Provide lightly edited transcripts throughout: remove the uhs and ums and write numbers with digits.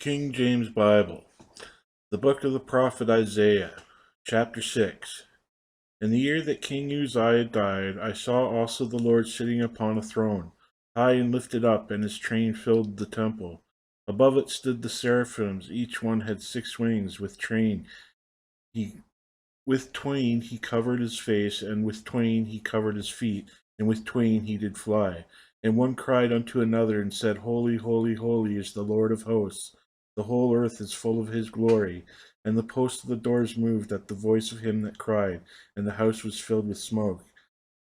King James Bible, the book of the prophet Isaiah, chapter 6. In the year that King Uzziah died, I saw also the Lord sitting upon a throne, high and lifted up, and his train filled the temple. Above it stood the seraphims, each one had 6 wings. He with twain he covered his face, and with twain he covered his feet, and with twain he did fly. And one cried unto another, and said, Holy, holy, holy is the Lord of hosts. The whole earth is full of his glory. And the posts of the doors moved at the voice of him that cried, and the house was filled with smoke.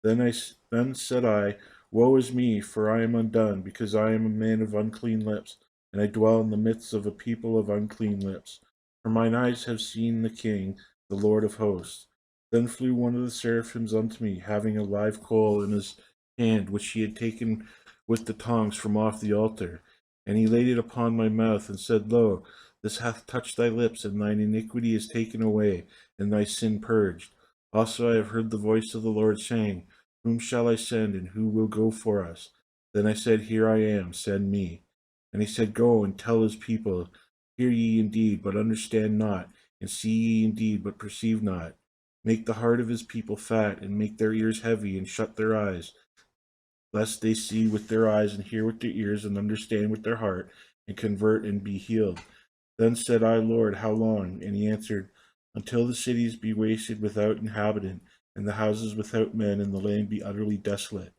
Then said I, Woe is me, for I am undone, because I am a man of unclean lips, and I dwell in the midst of a people of unclean lips. For mine eyes have seen the King, the Lord of hosts. Then flew one of the seraphims unto me, having a live coal in his hand, which he had taken with the tongs from off the altar. And he laid it upon my mouth, and said, Lo, this hath touched thy lips, and thine iniquity is taken away, and thy sin purged. Also I have heard the voice of the Lord saying, Whom shall I send, and who will go for us? Then I said, Here I am, send me. And he said, Go and tell his people, Hear ye indeed, but understand not, and see ye indeed, but perceive not. Make the heart of his people fat, and make their ears heavy, and shut their eyes, lest they see with their eyes, and hear with their ears, and understand with their heart, and convert, and be healed. Then said I, Lord, how long? And he answered, Until the cities be wasted without inhabitant, and the houses without men, and the land be utterly desolate.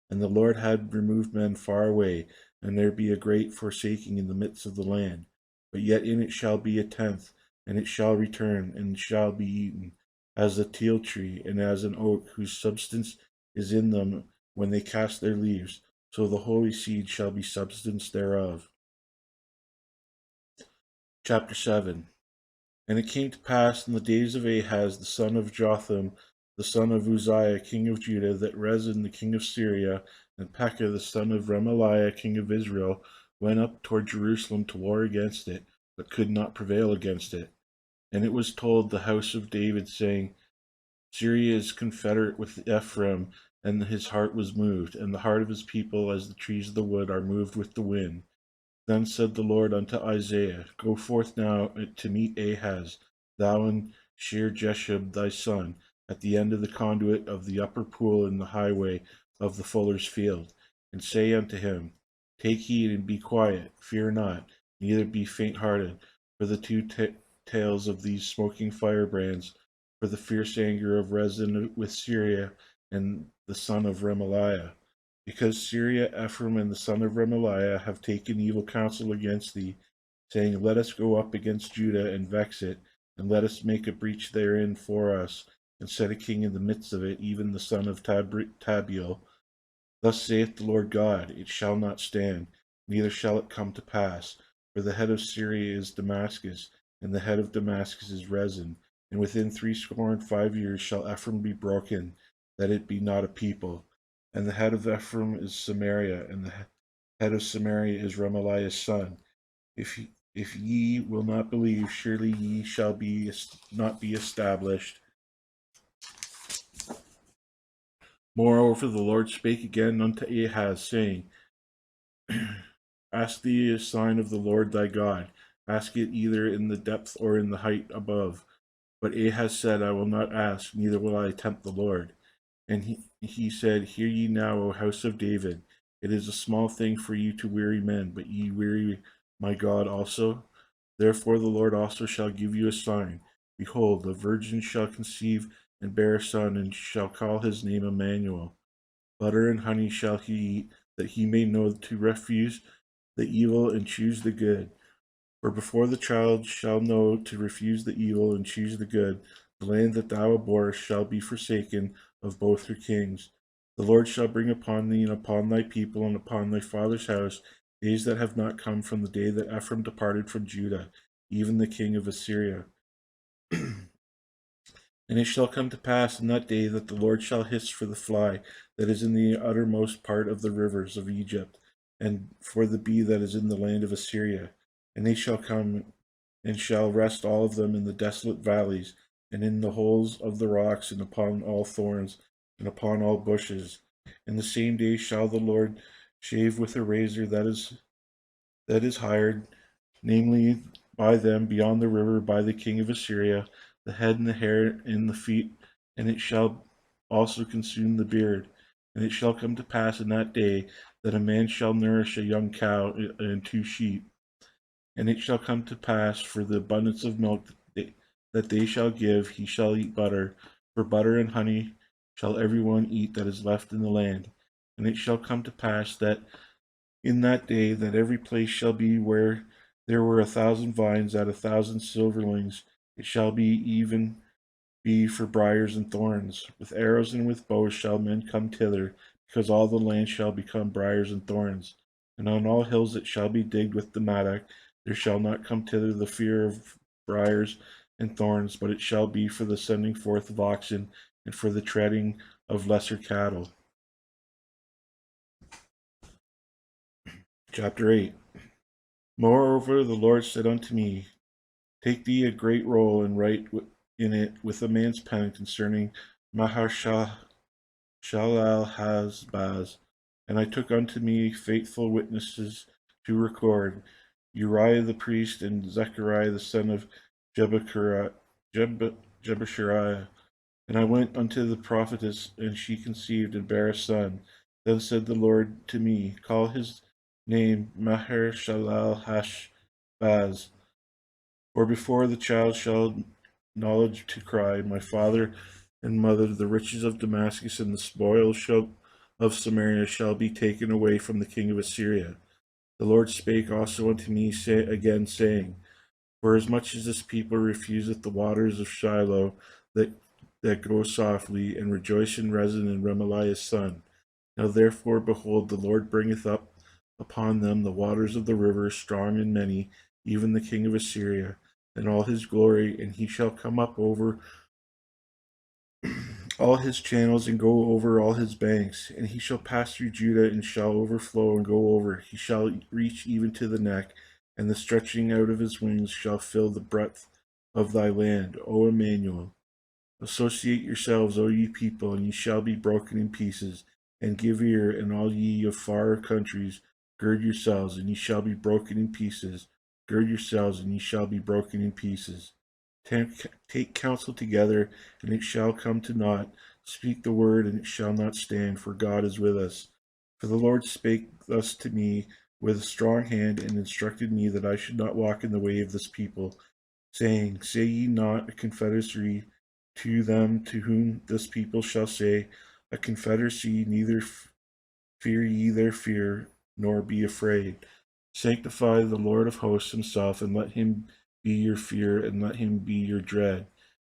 And the Lord had removed men far away, and there be a great forsaking in the midst of the land. But yet in it shall be a tenth, and it shall return, and shall be eaten, as a teil tree, and as an oak whose substance is in them when they cast their leaves, so the holy seed shall be substance thereof. Chapter 7. And it came to pass in the days of Ahaz the son of Jotham, the son of Uzziah, king of Judah, that Rezin the king of Syria, and Pekah the son of Remaliah, king of Israel, went up toward Jerusalem to war against it, but could not prevail against it. And it was told the house of David, saying, Syria is confederate with Ephraim, and his heart was moved, and the heart of his people as the trees of the wood are moved with the wind. Then said the Lord unto Isaiah, Go forth now to meet Ahaz, thou and Shear-Jeshub thy son, at the end of the conduit of the upper pool in the highway of the fuller's field, and say unto him, Take heed and be quiet, fear not, neither be faint-hearted, for the two tails of these smoking firebrands, for the fierce anger of Rezin with Syria and the son of Remaliah. Because Syria, Ephraim, and the son of Remaliah have taken evil counsel against thee, saying, Let us go up against Judah and vex it, and let us make a breach therein for us, and set a king in the midst of it, even the son of Tabiel. Thus saith the Lord God, It shall not stand, neither shall it come to pass. For the head of Syria is Damascus, and the head of Damascus is Rezin. And within 65 years shall Ephraim be broken, that it be not a people. And the head of Ephraim is Samaria, and the head of Samaria is Remaliah's son. If ye will not believe, surely ye shall not be established. Moreover, the Lord spake again unto Ahaz, saying, Ask thee a sign of the Lord thy God. Ask it either in the depth or in the height above. But Ahaz said, I will not ask, neither will I tempt the Lord. And he said, Hear ye now, O house of David. It is a small thing for you to weary men, but ye weary my God also. Therefore the Lord also shall give you a sign. Behold, the virgin shall conceive and bear a son, and shall call his name Emmanuel. Butter and honey shall he eat, that he may know to refuse the evil and choose the good. For before the child shall know to refuse the evil and choose the good, the land that thou abhorrest shall be forsaken of both her kings. The Lord shall bring upon thee and upon thy people and upon thy father's house days that have not come from the day that Ephraim departed from Judah, even the king of Assyria. And it shall come to pass in that day that the Lord shall hiss for the fly that is in the uttermost part of the rivers of Egypt, and for the bee that is in the land of Assyria. And they shall come and shall rest all of them in the desolate valleys, and in the holes of the rocks, and upon all thorns, and upon all bushes. In the same day shall the Lord shave with a razor that is hired, namely by them beyond the river, by the king of Assyria, the head and the hair and the feet, and it shall also consume the beard. And it shall come to pass in that day that a man shall nourish a young cow and 2 sheep. And it shall come to pass for the abundance of milk that they shall give, he shall eat butter. For butter and honey shall every one eat that is left in the land. And it shall come to pass that in that day that every place shall be where there were 1,000 vines at 1,000 silverlings. It shall be even be for briars and thorns. With arrows and with bows shall men come thither, because all the land shall become briars and thorns. And on all hills it shall be digged with the mattock. There shall not come thither the fear of briars and thorns, but it shall be for the sending forth of oxen and for the treading of lesser cattle. Chapter 8. Moreover, the Lord said unto me, Take thee a great roll, and write in it with a man's pen concerning Maher-shalal-Has-Baz. And I took unto me faithful witnesses to record, Uriah the priest, and Zechariah the son of Jebashariah. And I went unto the prophetess, and she conceived and bare a son. Then said the Lord to me, Call his name Maher-shalal-Hash-Baz. For before the child shall knowledge to cry, my father and mother, the riches of Damascus and the spoils of Samaria shall be taken away from the king of Assyria. The Lord spake also unto me again, saying, For as much as this people refuseth the waters of Shiloh that go softly, and rejoice in Rezin and Remaliah's son. Now therefore, behold, the Lord bringeth up upon them the waters of the river, strong and many, even the king of Assyria, and all his glory, and he shall come up over all his channels and go over all his banks, and he shall pass through Judah and shall overflow and go over. He shall reach even to the neck, and the stretching out of his wings shall fill the breadth of thy land, O Emmanuel. Associate yourselves, O ye people, and ye shall be broken in pieces, and give ear, and all ye of far countries, gird yourselves, and ye shall be broken in pieces. Gird yourselves, and ye shall be broken in pieces. Take counsel together, and it shall come to naught. Speak the word, and it shall not stand, for God is with us. For the Lord spake thus to me with a strong hand, and instructed me that I should not walk in the way of this people, saying, Say ye not a confederacy to them to whom this people shall say, A confederacy, neither fear ye their fear, nor be afraid. Sanctify the Lord of hosts himself, and let him be your fear, and let him be your dread.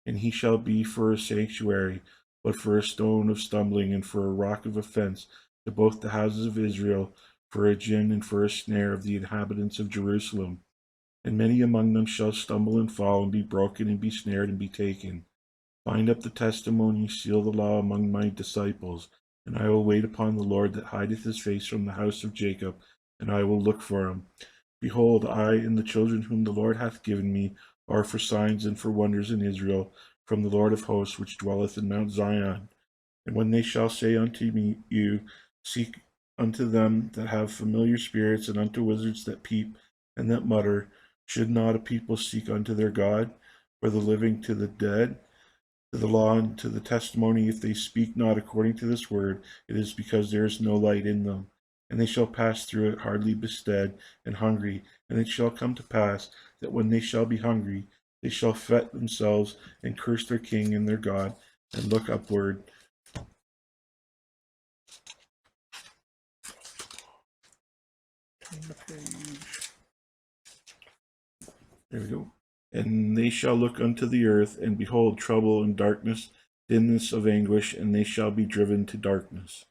And he shall be for a sanctuary, but for a stone of stumbling, and for a rock of offense to both the houses of Israel, for a gin and for a snare of the inhabitants of Jerusalem. And many among them shall stumble and fall, and be broken, and be snared, and be taken. Bind up the testimony, seal the law among my disciples. And I will wait upon the Lord that hideth his face from the house of Jacob, and I will look for him. Behold, I and the children whom the Lord hath given me are for signs and for wonders in Israel, from the Lord of hosts, which dwelleth in Mount Zion. And when they shall say unto me, You seek unto them that have familiar spirits, and unto wizards that peep and that mutter, should not a people seek unto their God, for the living to the dead? To the law and to the testimony, if they speak not according to this word, it is because there is no light in them. And they shall pass through it hardly bestead and hungry. And it shall come to pass that when they shall be hungry, they shall fret themselves and curse their king and their God, and look upward. There we go. And they shall look unto the earth, and behold trouble and darkness, dimness of anguish, and they shall be driven to darkness.